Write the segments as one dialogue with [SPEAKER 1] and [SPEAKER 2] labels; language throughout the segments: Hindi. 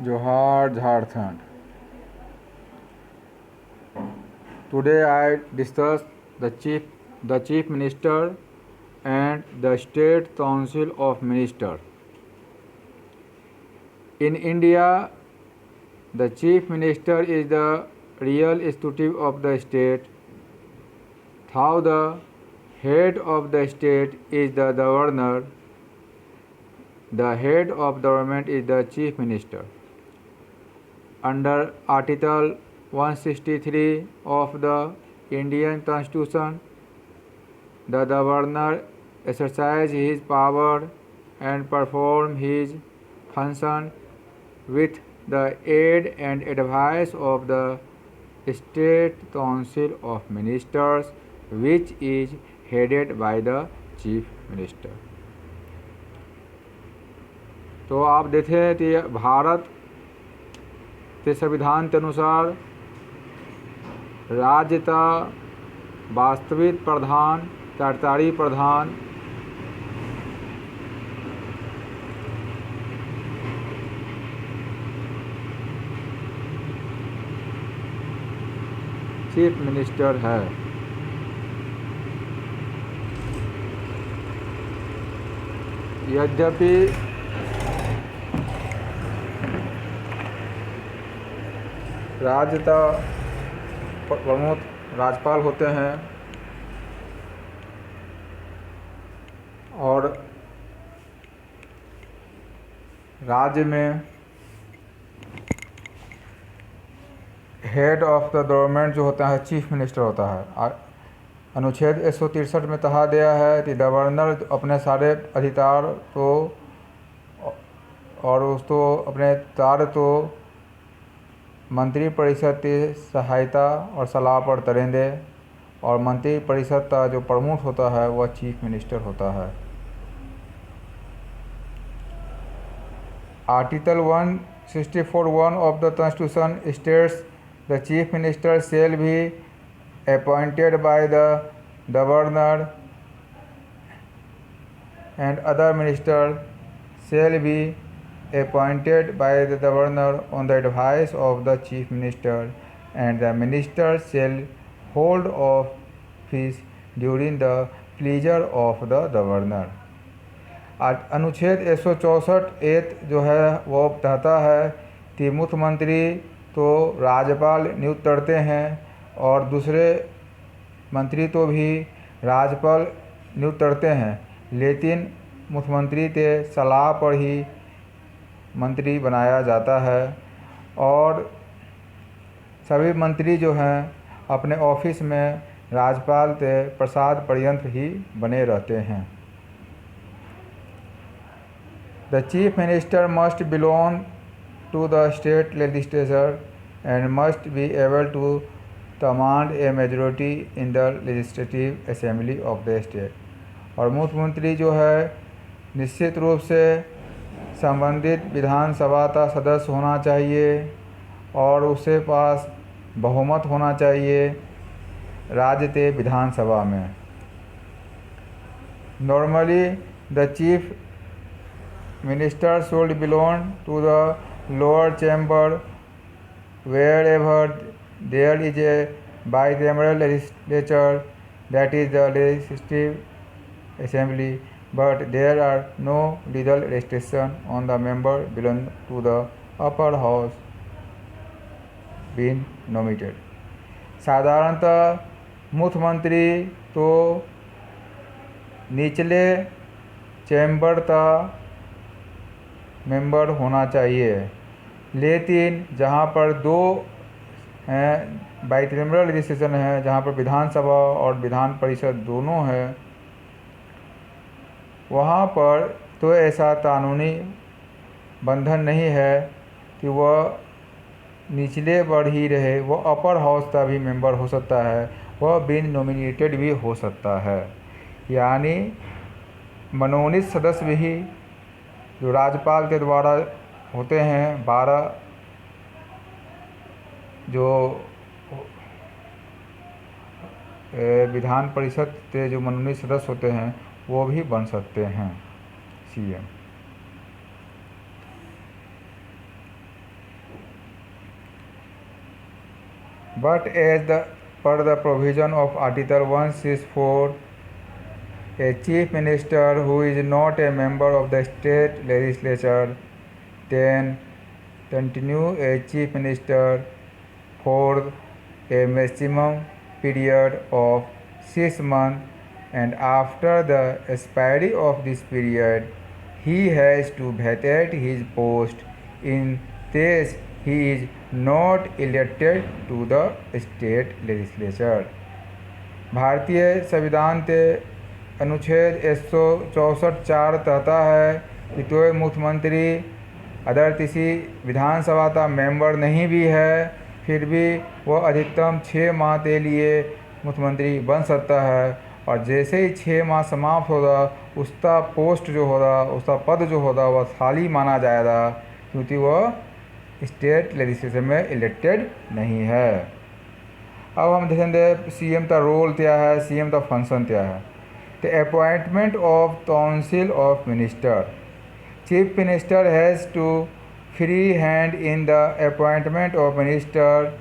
[SPEAKER 1] Johar, Jharkhand. Today I discuss the Chief Minister and the State Council of Ministers. In India, the Chief Minister is the real executive of the state. How the head of the state is the governor. The head of government is the Chief Minister. Under Article 163 of the Indian Constitution, the governor exercises his power and performs his function with the aid and advice of the State Council of Ministers, which is headed by the Chief Minister. तो आप देखें कि भारत के संविधान के अनुसार राज्य का वास्तविक प्रधान, कार्यकारी प्रधान चीफ मिनिस्टर है। यद्यपि राज्य का प्रमुख राज्यपाल होते हैं और राज्य में हेड ऑफ द गवर्नमेंट जो होता है चीफ मिनिस्टर होता है। अनुच्छेद 163 में कहा गया है कि गवर्नर अपने सारे अधिकार को और उसको अपने कार्य को मंत्रिपरिषद की सहायता और सलाह पर करेंगे और मंत्रिपरिषद का जो प्रमुख होता है वह चीफ मिनिस्टर होता है। Article 164(1) of the Constitution states the chief minister shall be appointed by the governor and other ministers shall be appointed by the governor on the advice of the chief minister, and the minister shall hold office during the pleasure of the governor. अनुच्छेद 164(1) जो है वो कहता है कि मुख्यमंत्री तो राज्यपाल नियुक्त करते हैं और दूसरे मंत्री तो भी राज्यपाल नियुक्त करते हैं, लेकिन मुख्यमंत्री के सलाह पर ही मंत्री बनाया जाता है और सभी मंत्री जो हैं अपने ऑफिस में राज्यपाल के प्रसाद पर्यंत ही बने रहते हैं। The chief minister must belong to the state legislature and must be able to command a majority in the legislative assembly of the state. और मुख्यमंत्री जो है निश्चित रूप से संबंधित विधानसभा का सदस्य होना चाहिए और उसके पास बहुमत होना चाहिए राज्य के विधानसभा में। Normally the chief minister should belong to the lower chamber wherever there is a bicameral legislature, that is the legislative assembly, but there are no legal restriction on the member belonging to the upper house being nominated. साधारणतः मुख्यमंत्री तो निचले चैम्बर का मेंबर होना चाहिए, लेकिन जहाँ पर दो बाइकैमरल लेजिस्लेशन है, जहाँ पर विधानसभा और विधान परिषद दोनों है, वहाँ पर तो ऐसा कानूनी बंधन नहीं है कि वह निचले वर्ग ही रहे, वह अपर हाउस का भी मेंबर हो सकता है, वह बिन नॉमिनेटेड भी हो सकता है। यानी मनोनीत सदस्य भी जो राज्यपाल के द्वारा होते हैं 12 जो विधान परिषद के जो मनोनीत सदस्य होते हैं वो भी बन सकते हैं CM. But per the provision of Article 164, a chief minister who is not a member of the state legislature can continue a chief minister for a maximum period of 6 months, and after the expiry of this period, he has to vacate his post in case he is not elected to the state legislature. भारतीय संविधान के अनुच्छेद 164(4) कहता है कि कोई मुख्यमंत्री अगर किसी विधानसभा का मेंबर नहीं भी है फिर भी वह अधिकतम 6 माह के लिए मुख्यमंत्री बन सकता है, और जैसे ही 6 माह समाप्त होगा उसका पोस्ट जो होगा, उसका पद जो होगा वह खाली माना जाएगा, क्योंकि वह स्टेट लेजिस्लेचर में इलेक्टेड नहीं है। अब हम देखेंगे सीएम का रोल क्या है, सीएम का फंक्शन क्या है। The appointment of council of minister, chief minister has to free hand in the appointment of minister.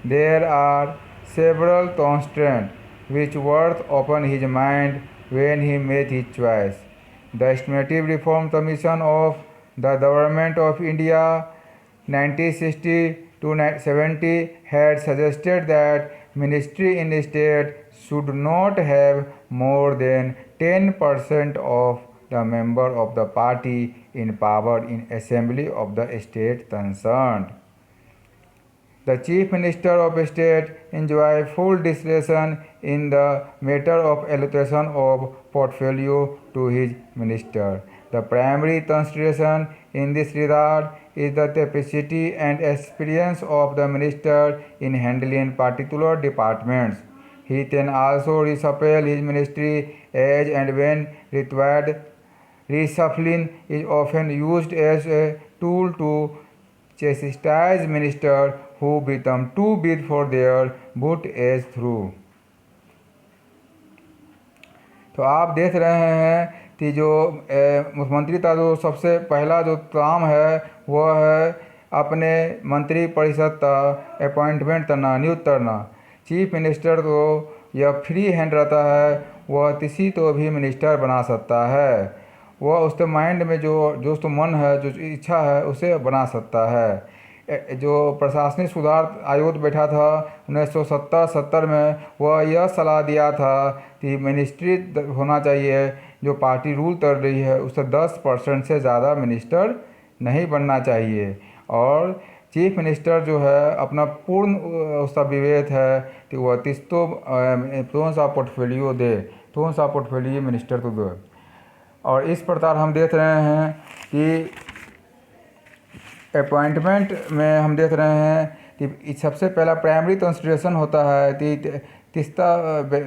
[SPEAKER 1] There are several constraints which worked upon his mind when he made his choice. The Estimative Reform Commission of the Government of India 1960 to 70 had suggested that ministry in the state should not have more than 10% of the member of the party in power in assembly of the state concerned. The chief minister of a state enjoys full discretion in the matter of allocation of portfolio to his minister. The primary consideration in this regard is the capacity and experience of the minister in handling particular departments. He can also reshuffle his ministry as and when required. Reshuffling is often used as a tool to chastise ministers who become too big for their boot as through. तो आप देख रहे हैं कि जो मुख्यमंत्री का जो सबसे पहला जो काम है वह है अपने मंत्री परिषद का अपॉइंटमेंट करना, नियुक्त करना। चीफ मिनिस्टर को यह फ्री हैंड रहता है, वह किसी को भी मिनिस्टर बना सकता है, वह उसके माइंड में जो उसको मन है, जो इच्छा है उसे बना सकता है। जो प्रशासनिक सुधार आयोग बैठा था 1970 में, वह यह सलाह दिया था कि मिनिस्ट्री होना चाहिए जो पार्टी रूल कर रही है उससे 10% से ज़्यादा मिनिस्टर नहीं बनना चाहिए, और चीफ मिनिस्टर जो है अपना पूर्ण उसका विवेक है कि वह कौन सा पोर्टफोलियो दे, कौन सा पोर्टफोलियो मिनिस्टर को दे। और इस प्रकार हम देख रहे हैं कि अपॉइंटमेंट में हम देख रहे हैं कि सबसे पहला प्राइमरी कंसिडरेशन होता है कि किसका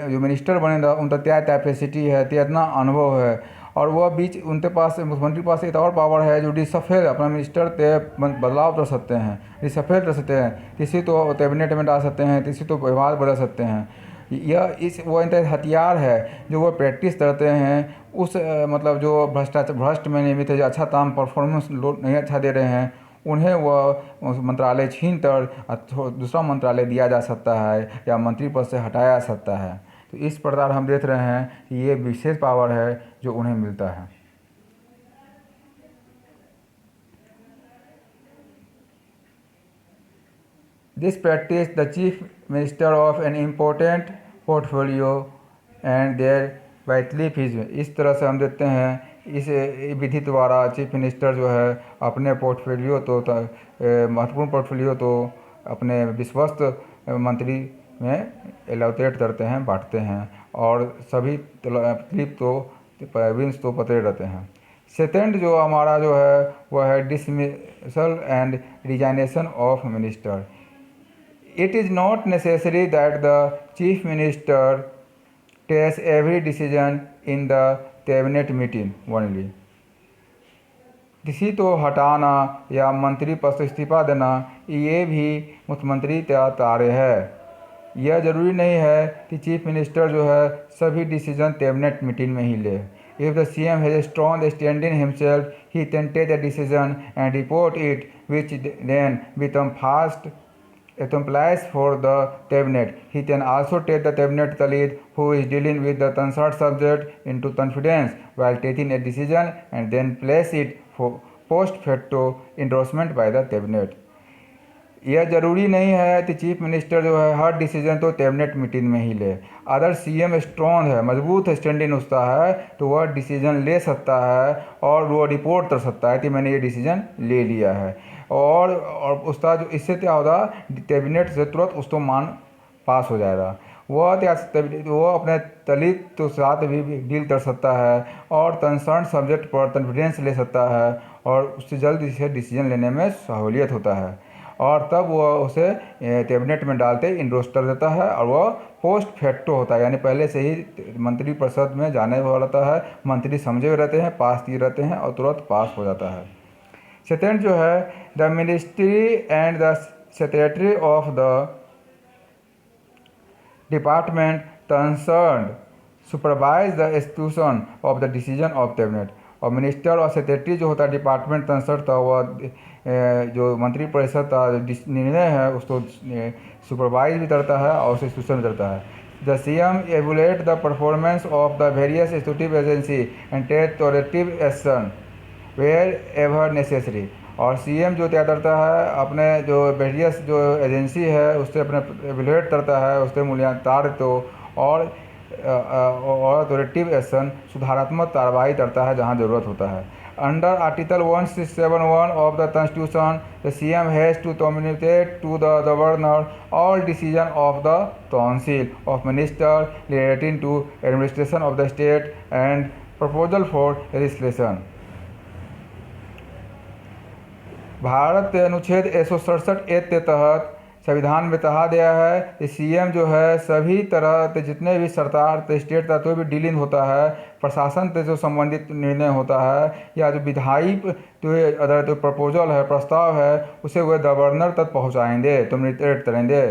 [SPEAKER 1] जो मिनिस्टर बनेगा उनका क्या कैपेसिटी है, कितना अनुभव है, और वह बीच उनके पास मुख्यमंत्री के पास एक और पावर है जो रिसफेल अपना मिनिस्टर के बदलाव कर सकते हैं, रिसफेल कर सकते हैं, किसी तो कैबिनेट में डाल सकते हैं, किसी तो विभाग बदल सकते हैं। यह वो इनका हथियार है जो वो प्रैक्टिस करते हैं उस मतलब जो भ्रष्ट में नियमित है, जो अच्छा काम परफॉर्मेंस नहीं अच्छा दे रहे हैं उन्हें वह मंत्रालय छीन कर दूसरा मंत्रालय दिया जा सकता है या मंत्री पद से हटाया जा सकता है। तो इस प्रकार हम देख रहे हैं कि ये विशेष पावर है जो उन्हें मिलता है। This practice the chief minister of an important portfolio and their vitally fees। इस तरह से हम देखते हैं इस विधि द्वारा चीफ मिनिस्टर जो है अपने पोर्टफोलियो तो महत्वपूर्ण पोर्टफोलियो तो अपने विश्वस्त मंत्री में एलोकेट करते हैं, बांटते हैं, और सभी क्लिप तो विंस तो पते रहते हैं। सेकेंड जो हमारा जो है वह है dismissal and resignation of minister. It is not necessary that the chief minister takes every decision in the cabinet meeting only। किसी को हटाना या मंत्री पद से इस्तीफा देना ये भी मुख्यमंत्री का कार्य है। यह जरूरी नहीं है कि चीफ मिनिस्टर जो है सभी डिसीजन कैबिनेट मीटिंग में ही ले। If the CM has a strong standing himself, he can take a decision and report it, which then become fast applies for the cabinet. He can also take the cabinet lead who is dealing with the concerned subject into confidence while taking a decision and then place it for post facto endorsement by the cabinet. यह जरूरी नहीं है कि चीफ मिनिस्टर जो है हर डिसीजन तो कैबिनेट मीटिंग में ही ले। अगर सीएम स्ट्रॉन्ग है, मजबूत स्टैंडिंग उसका है, तो वह डिसीजन ले सकता है और वो रिपोर्ट कर सकता है कि मैंने ये डिसीजन ले लिया है। और उसका जो इससे क्या होगा, कैबिनेट से तुरंत उसको पास हो जाएगा। वो अपने दलित तो साथ भी डील कर सकता है और कंसर्न सब्जेक्ट पर कॉन्फिडेंस ले सकता है और उससे जल्दी से डिसीजन लेने में सहूलियत होता है और तब वो उसे कैबिनेट में डालते इंडोर्स कर देता है और वह पोस्ट फैक्टो होता है, यानी पहले से ही मंत्रिपरिषद में जाने वाला रहता है, मंत्री समझे हुए रहते हैं, पास किए रहते हैं और तुरंत पास हो जाता है। सेकेंड जो है, the ministry and the secretary of the department concerned supervise the execution of the decision of cabinet. और मिनिस्टर और सेक्रेटरी जो होता है डिपार्टमेंट कंसर्न था, वह जो मंत्रिपरिषद का निर्णय है उसको सुपरवाइज भी करता है और उसे सूचना करता है। The CM evaluate the performance of the various executive agency and take corrective action wherever necessary. और सीएम जो क्या करता है, अपने जो वेरियस जो एजेंसी है उससे अपने एवुलेट करता है, उससे मूल्यांकन तो और करेक्टिव एक्शन सुधारात्मक कार्रवाई करता है जहां ज़रूरत होता है। Under article 1671 of the constitution, the CM has to communicate to the governor all decision of the council of minister relating to administration of the state and proposal for legislation. Bharat के अनुच्छेद 167 ए के तहत संविधान में कहा गया है कि सीएम जो है सभी तरह के जितने भी सरकार के स्टेट का कोई भी डीलिंग होता है, प्रशासन से जो संबंधित निर्णय होता है या जो विधायी अदर जो प्रपोजल है, प्रस्ताव है, उसे वह गवर्नर तक पहुंचाएंगे, कम्युनिकेट करेंगे।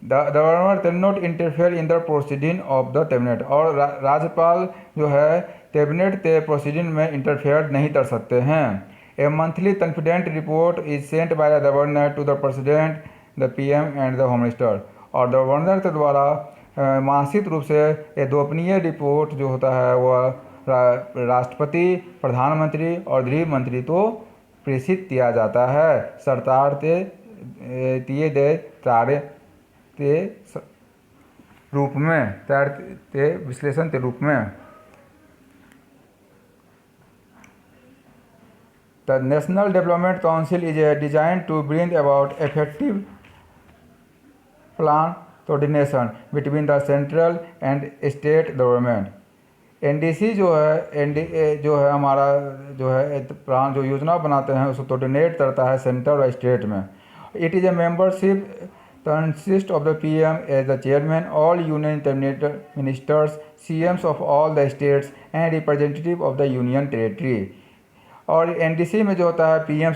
[SPEAKER 1] The governor can not interfere in the proceeding of the cabinet. और राज्यपाल जो है कैबिनेट के प्रोसीडिंग में इंटरफेयर नहीं कर सकते हैं। A monthly confident report is sent by the governor to the president, the PM and the home minister. और गवर्नर के द्वारा मासिक रूप से एक गोपनीय रिपोर्ट जो होता है वह राष्ट्रपति, प्रधानमंत्री और गृह मंत्री को प्रेषित किया जाता है सरकार के दिए गए कार्य के रूप में, कार्य के विश्लेषण के रूप में। The National Development Council is designed to bring about effective plan coordination between the central and state government. NDC जो है हमारा जो है प्लान जो योजना बनाते हैं उसको कोऑर्डिनेट करता है सेंटर और स्टेट में। It is a membership consist of the PM as the chairman, all union cabinet ministers, CMs of all the states and representative of the union territory. और एनडीसी में जो होता है पीएम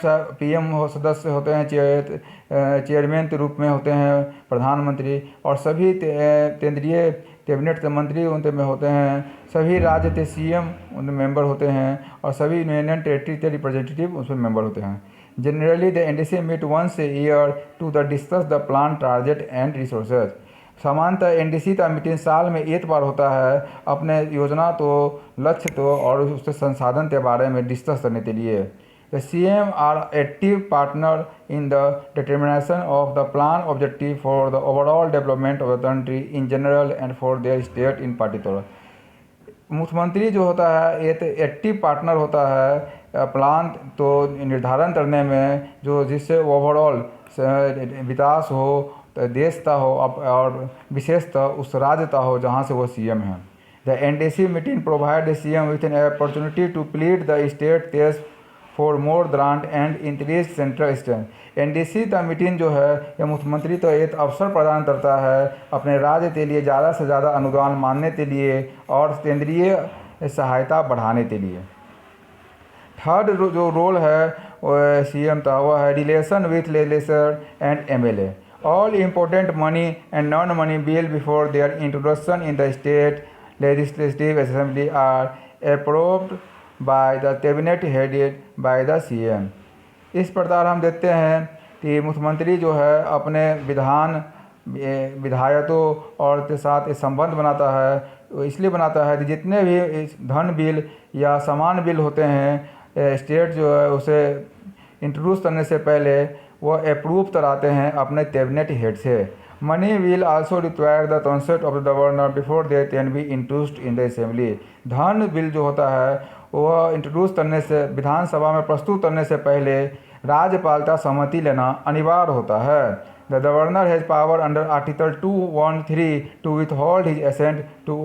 [SPEAKER 1] सदस्य होते हैं, चेयरमैन के रूप में होते हैं प्रधानमंत्री, और सभी केंद्रीय कैबिनेट के मंत्री उनके में होते हैं, सभी राज्य के सीएम उनमें मेंबर होते हैं और सभी यूनियन टेरिटरी के रिप्रेजेंटेटिव उसमें मेंबर होते हैं। Generally the NDC meet once a year to the discuss the plan target and resources. सामान्यतः एनडीसी का मीटिंग साल में एक बार होता है अपने योजना तो लक्ष्य तो और उसके संसाधन के बारे में डिस्कस करने के लिए। The CM are active partner in the determination of the plan objective for the overall development of the country in general and for their state in particular. मुख्यमंत्री जो होता है एक एक्टिव पार्टनर होता है प्लान तो निर्धारण करने में, जो जिससे ओवरऑल विकास हो, देश का हो और विशेषतः उस राज्य का हो जहाँ से वो सीएम है। The NDC meeting provide the CM with an opportunity to plead the state case for more grant and increase central strength. NDC का मीटिंग जो है यह मुख्यमंत्री तो एक अवसर प्रदान करता है अपने राज्य के लिए ज़्यादा से ज़्यादा अनुदान मानने के लिए और केंद्रीय सहायता बढ़ाने के लिए। थर्ड जो रोल है सीएम का वह है relation with legislature and MLA. All important money and non-money bill before their introduction in the state legislative assembly are approved by the cabinet headed by the CM। इस प्रकार हम देखते हैं कि मुख्यमंत्री जो है अपने विधायकों और के साथ एक संबंध बनाता है। वो इसलिए बनाता है कि जितने भी धन बिल या सामान बिल होते हैं स्टेट जो है उसे इंट्रोड्यूस करने से पहले वो अप्रूव कराते हैं अपने कैबिनेट हेड से। Money will also require the consent of the governor before they can be introduced in the assembly. धन बिल जो होता है वह इंट्रोड्यूस करने से, विधानसभा में प्रस्तुत करने से पहले राज्यपाल का सहमति लेना अनिवार्य होता है। The governor has power under Article 213 to withhold his assent to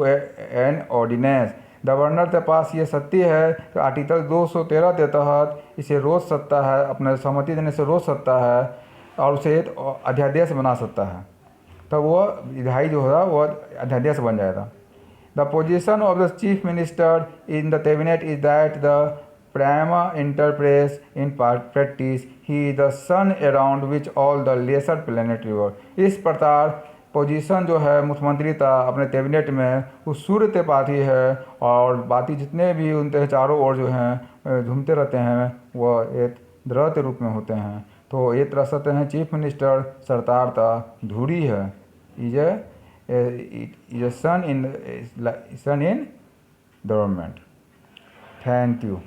[SPEAKER 1] an ordinance। Governor के पास ये शक्ति है कि आर्टिकल 213 के तहत इसे रोक सकता है, अपने सहमति देने से रोक सकता है और उसे एक अध्यादेश बना सकता है। तब वो विधायी जो होगा वो अध्यादेश बन जाएगा। The position of the chief minister in the cabinet is that the prima inter pares in practice he is the sun around which all the lesser planet revolve। इस प्रकार पोजीशन जो है मुख्यमंत्री का अपने कैबिनेट में उस सूर्य के पाती है और बाकी जितने भी उनके चारों ओर जो हैं घूमते रहते हैं वो एक ग्रह के रूप में होते हैं। तो ये तरह सकते हैं चीफ मिनिस्टर सरकार का धुरी है। Is a sun in government. Thank you.